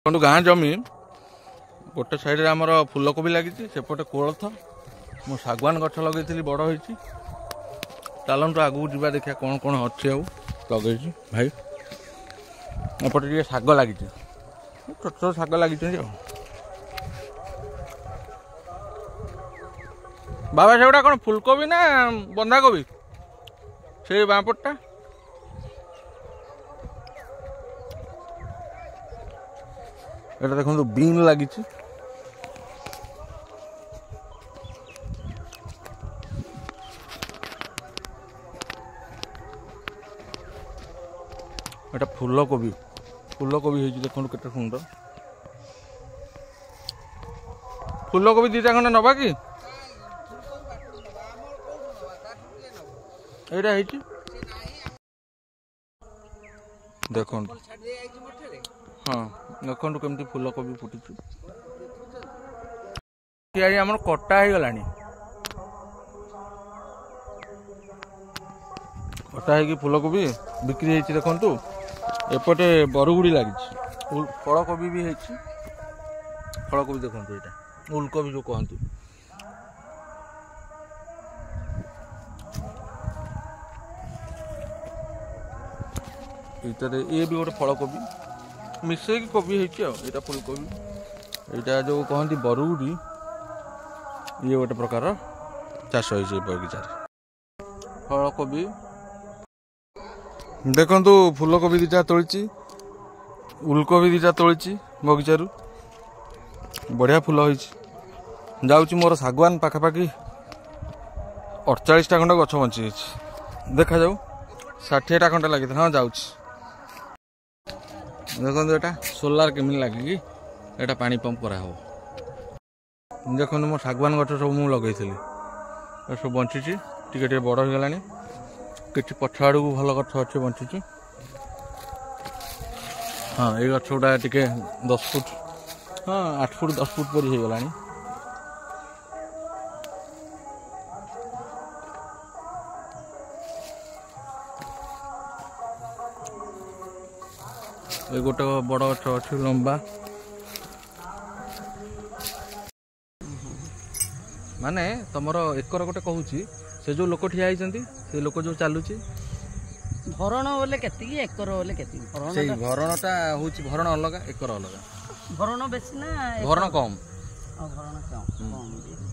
गाँ जमी गोटे साइड आमर फूलकोबी लगी सेपटे कोलथ मु शागवान गछ लगे बड़ हो चलतु आगू जा देखिए कौन कौन अच्छी लगे भाई एपटे टे शाग लगी छोट छोट शाग लगी बाबा से कौन फूलकोबी ना बंधाकोबी से बाँपटा এটা দেখুন বিন লাগিছে এটা ফুলকোবি হয়েছে দেখুন কেতে সুন্দর ফুলকোবি দুইটা খন্ড নবা কি এইটা হয়েছে দেখুন हाँ देखो केमती फूलकोबी फुटी आम कटा हो गला कटा है फूलकोबी बिक्री देखु एपटे बरगुड़ी लगी फलकोबी भी फलकोबी देखो यहाँ उलकोबी जो कहती ये भी गोटे फलकोबी मिसे कोबी है फूलकोबी यहाँ जो कहती बरगुड़ी ये गोटे प्रकार चाष हो बगीचार फलकोबी देखु फूलकोबी दीटा तोड़ी उलकोबी दीटा तोड़ी बगीचार बढ़िया फूल हो जाऊँ मोर शागवान पाखापाखि 48टा खंड गछ बची देखा जाऊ 60टा खंड लगी हाँ जाऊँ देखो यहाँ सोलार केमी लगे यहाँ पानी पंप करा देखो मो शागवान गछ सब मुझे लगे सब बंची टे बड़ हो गला कि पछ आड़ को भल गछ अच्छे बंची हाँ ये गछ गुड़ा टे 10 फुट हाँ 8 फुट 10 फुट पर हो गला ये गोटे बड़ गछ अच्छे लंबा माने तुमर एकर गोटे कहूँ से जो लोक ठिया से लोक जो चलुची भरण बोले केती एकर बोले केती भरणटा हूँ भरण अलग एकर अलग भरण बेसी ना भरण कम भरण कम